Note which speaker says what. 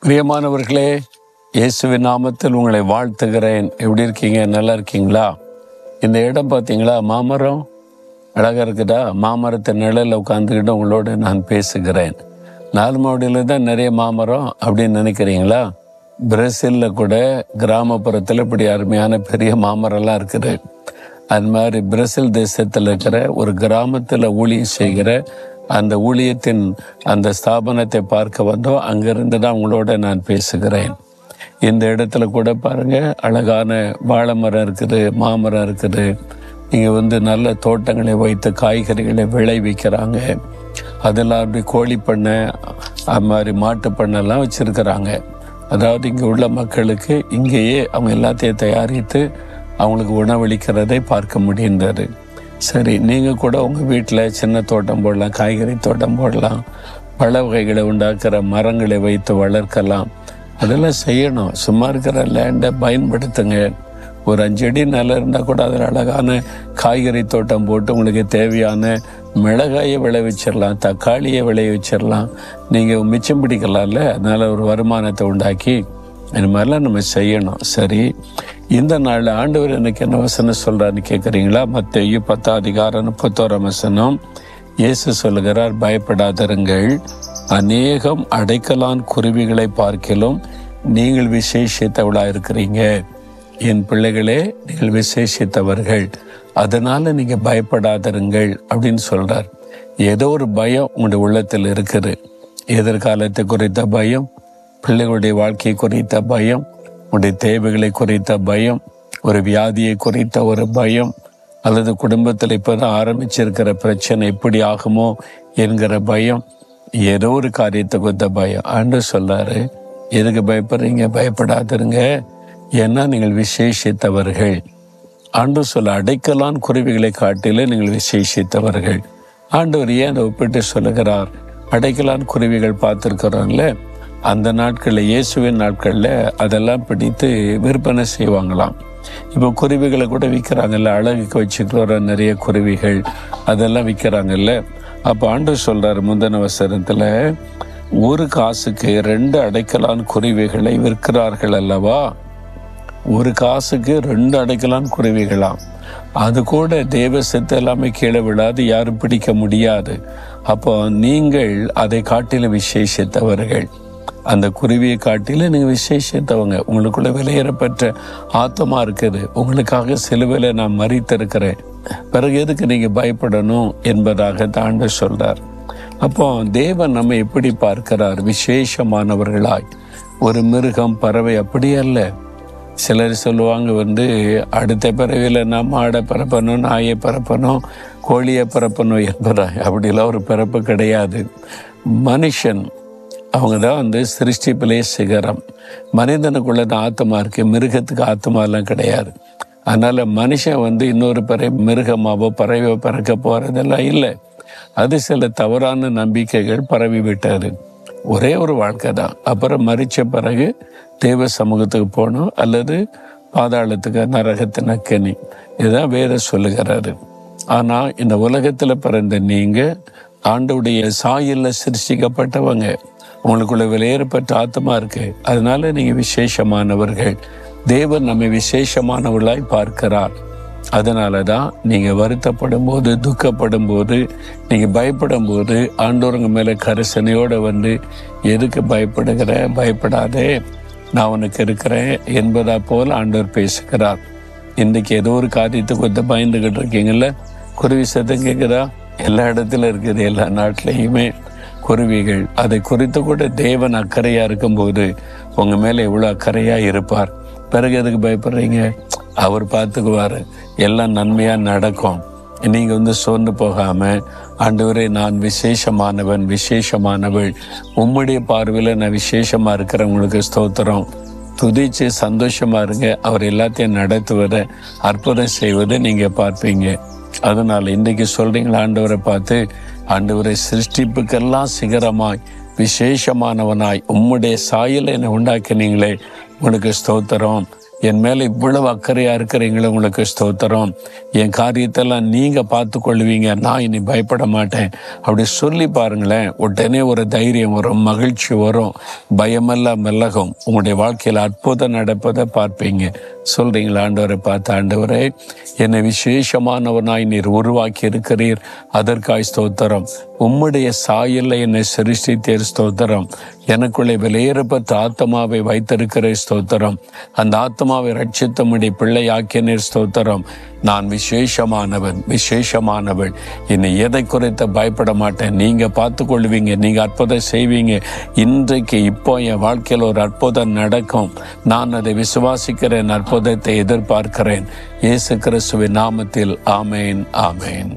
Speaker 1: பிரியமானவர்களே, இயேசுவின் நாமத்தில் உங்களை வாழ்த்துகிறேன். எப்படி இருக்கீங்க? நல்லா இருக்கீங்களா? இந்த இடம் பார்த்தீங்களா? மாமரம் அழகாக இருக்குதா? மாமரத்தை நிழலில் உட்காந்துக்கிட்டு உங்களோட நான் பேசுகிறேன். 4 மாடியில் தான் நிறைய மாமரம் அப்படின்னு நினைக்கிறீங்களா? பிரேசிலில் கூட கிராமப்புறத்தில் இப்படி அருமையான பெரிய மாமரம்லாம் இருக்குது. அது மாதிரி பிரேசில் தேசத்தில் இருக்கிற ஒரு கிராமத்தில் ஊழியம் செய்கிற அந்த ஊழியத்தின் அந்த ஸ்தாபனத்தை பார்க்க வந்தோம். அங்கிருந்து தான் உங்களோட நான் பேசுகிறேன். இந்த இடத்துல கூட பாருங்க, அழகான வாழை மரம் இருக்குது, மாமரம் இருக்குது. இங்கே நல்ல தோட்டங்களை வைத்து காய்கறிகளை விளைவிக்கிறாங்க. அதெல்லாம் அப்படி கோழி பண்ணை, அது மாதிரி மாட்டு பண்ணெல்லாம் வச்சுருக்கிறாங்க. அதாவது இங்கே உள்ள மக்களுக்கு இங்கேயே அவங்க எல்லாத்தையும் தயாரித்து அவங்களுக்கு உணவளிக்கிறதை பார்க்க முடிந்தது. சரி, நீங்கள் கூட உங்கள் வீட்டில் சின்ன தோட்டம் போடலாம், காய்கறி தோட்டம் போடலாம், பழ வகைகளை உண்டாக்குற மரங்களை வைத்து வளர்க்கலாம். அதெல்லாம் செய்யணும். சும்மா இருக்கிற லேண்டை பயன்படுத்துங்க. ஒரு 5 அடி நிலம் இருந்தால் கூட அதில் அழகான காய்கறி தோட்டம் போட்டு உங்களுக்கு தேவையான மிளகாயை விளைவிச்சிடலாம், தக்காளியை விளைவிச்சிடலாம். நீங்கள் மிச்சம் பிடிக்கலாம்ல. அதனால் ஒரு வருமானத்தை உண்டாக்கி இது மாதிரிலாம் நம்ம செய்யணும். சரி, இந்த நாள் ஆண்டவர் எனக்கு என்ன வசனம் சொல்கிறான்னு கேட்குறீங்களா? மத்தேயு 10:31 இயேசு சொல்லுகிறார், பயப்படாதிருங்கள், அநேகம் அடைக்கலான் குருவிகளை பார்க்கிலும் நீங்கள் விசேஷித்தவளாக இருக்கிறீங்க. என் பிள்ளைகளே, நீங்கள் விசேஷித்தவர்கள், அதனால நீங்கள் பயப்படாதிருங்கள் அப்படின்னு சொல்கிறார். ஏதோ ஒரு பயம் உங்களுடைய உள்ளத்தில் இருக்குது. எதிர்காலத்தை குறித்த பயம், பிள்ளைகளுடைய வாழ்க்கை குறித்த பயம், உடைய தேவைகளை குறித்த பயம், ஒரு வியாதியை குறித்த ஒரு பயம், அல்லது குடும்பத்தில் இப்போ தான் ஆரம்பிச்சிருக்கிற பிரச்சனை எப்படி ஆகுமோ என்கிற பயம், ஏதோ ஒரு காரியத்தை குறித்த பயம். ஆண்டவர் சொல்றாரு, எதுக்கு பயப்படுறீங்க? பயப்படாதிருங்க, ஏன்னா நீங்கள் விசேஷித்தவர்கள். ஆண்டவர் சொல்ல, அடைக்கலான் குருவிகளை காட்டில நீங்கள் விசேஷித்தவர்கள். ஆண்டவர் ஏன் அதை ஒப்பிட்டு சொல்லுகிறார்? அடைக்கலான் குருவிகள் பார்த்துருக்குறோம்ல, அந்த நாட்களில், இயேசுவின் நாட்களில் அதெல்லாம் பிடித்து விற்பனை செய்வாங்களாம். இப்போ குருவிகளை கூட விற்கிறாங்கல்ல, அழகுக்கு வச்சுக்கிற நிறைய குருவிகள் அதெல்லாம் விற்கிறாங்கல்ல. அப்போ ஆண்டவர் சொல்கிறார் முந்தின வசனத்தில், 1 காசுக்கு 2 அடைக்கலான் குருவிகளை விற்கிறார்கள் அல்லவா? 1 காசுக்கு 2 அடைக்கலான் குருவிகளாம். அது கூட தேவ சித்தம் எல்லாமே கீழே விடாது, யாரும் பிடிக்க முடியாது. அப்போ நீங்கள் அதை காட்டில விசேஷித்தவர்கள். அந்த குருவியை காட்டில நீங்கள் விசேஷித்தவங்க. உங்களுக்குள்ள விலையேறப்பட்ட ஆத்மா இருக்குது. உங்களுக்காக சிலுவையில் நான் மரித்திருக்கிறேன். பிறகு எதுக்கு நீங்கள் பயப்படணும் என்பதாக ஆண்டவர் சொல்றார். அப்போ தேவன் நம்ம எப்படி பார்க்கிறார்? விசேஷமானவர்களாய். ஒரு மிருகம், பறவை அப்படி அல்ல. சிலர் சொல்லுவாங்க, அடுத்த பிறவியில் நான் மாடை பிறப்பணும், நாயை பிறப்பணும், கோழியை பிறப்பணும் என்பதாய். அப்படிலாம் ஒரு பிறப்பு கிடையாது. மனுஷன் அவங்க தான் சிருஷ்டிப்பிலே சிகரம். மனிதனுக்குள்ள தான் ஆத்மா இருக்கு, மிருகத்துக்கு ஆத்மாலாம் கிடையாது. அதனால மனுஷன் இன்னொரு மிருகமாவோ பறவையோ பிறக்க போறதெல்லாம் இல்லை. அது சில தவறான நம்பிக்கைகள் பரவி விட்டாரு. ஒரே ஒரு வாழ்க்கை தான். அப்புறம் மரிச்ச பிறகு தேவ சமூகத்துக்கு போகணும், அல்லது பாதாளத்துக்கு, நரகத்தின் அக்கினி. இதுதான் வேதம் சொல்லுகிறாரு. ஆனா இந்த உலகத்துல பிறந்த நீங்க ஆண்டவருடைய சாயல்ல சிருஷ்டிக்கப்பட்டவங்க. உங்களுக்குள்ள விலையேறப்பட்ட ஆத்மா இருக்கு. அதனால நீங்க விசேஷமானவர்கள். தேவன் நம்மை விசேஷமானவர்களாய் பார்க்கிறார். அதனாலதான் நீங்க வருத்தப்படும் போது, துக்கப்படும் போது, நீங்க பயப்படும் போது ஆண்டவருங்க மேல கரிசனையோட எதுக்கு பயப்படுகிற? பயப்படாதே, நான் உனக்கு இருக்கிறேன் என்பதா போல் ஆண்டவர் பேசுகிறார். இன்றைக்கு ஏதோ ஒரு காரியத்துக்கு பயந்துகிட்டு இருக்கீங்கல்ல, குருவி சத்தம் கேட்குதா? எல்லா இடத்துல இருக்குது, எல்லா நாட்டிலையுமே குருவிகள். அதை குறித்து கூட தேவன் அக்கறையா இருக்கும்போது உங்க மேல எவ்வளவு அக்கறையா இருப்பார். பிறகு எதுக்கு பயப்படுறீங்க? அவர் பார்த்துக்குவாரு, எல்லாம் நன்மையா நடக்கும். நீங்க சோர்ந்து போகாம, ஆண்டவரே நான் விசேஷமானவன், விசேஷமானவள், உம்முடைய பார்வையில நான் விசேஷமா இருக்கிறவங்களுக்கு ஸ்தோத்திரம், துதிச்சு சந்தோஷமா இருங்க. அவர் எல்லாத்தையும் நடத்துவதை, அற்புதம் செய்வதை நீங்க பார்ப்பீங்க. அதனால இன்றைக்கு சொல்றீங்களா ஆண்டவரை பார்த்து, ஆண்டவரை சிருஷ்டிப்புக்கெல்லாம் சிகரமாய் விசேஷமானவனாய் உம்முடைய சாயலை என்னை உண்டாக்கினீங்களே, உங்களுக்கு ஸ்தோத்திரம், என் மேலே இவ்வளவு அக்கறையாக இருக்கிறீங்களே, உங்களுக்கு ஸ்தோத்திரம். என் காரியத்தெல்லாம் நீங்கள் பார்த்து கொள்வீங்க, நான் இனி பயப்பட மாட்டேன் அப்படி சொல்லி பாருங்களேன். உடனே ஒரு தைரியம் வரும், மகிழ்ச்சி வரும், பயமெல்லாம் விலகும். உங்களுடைய வாழ்க்கையில் அற்புதம் நடப்பதை பார்ப்பீங்க. சொல்றீங்களா? ஆண்டவரை பார்த்து, ஆண்டவரே, என்னை விசேஷமானவனாய் நீர் உருவாக்கி இருக்கிறீர், அதற்காய் ஸ்தோத்திரம். உம்முடைய சாயல்ல என்னை சிருஷ்டித்தீர், ஸ்தோத்திரம். எனக்குள்ளே விலையேறப்பட்ட ஆத்மாவை வைத்திருக்கிற ஸ்தோத்திரம். அந்த ஆத்மாவை ரட்சித்தமுடைய பிள்ளையாக்கினீர், ஸ்தோத்திரம். நான் விசேஷமானவள். என்னை எதை குறித்து பயப்பட மாட்டேன். நீங்க பார்த்து கொள்வீங்க, நீங்க அற்புதம் செய்வீங்க. இன்றைக்கு இப்போ என் வாழ்க்கையில் ஒரு அற்புதம் நடக்கும். நான் அதை விசுவாசிக்கிறேன், அற்புதத்தை எதிர்பார்க்கிறேன். இயேசு கிறிஸ்துவின் நாமத்தில் ஆமேன், ஆமேன்.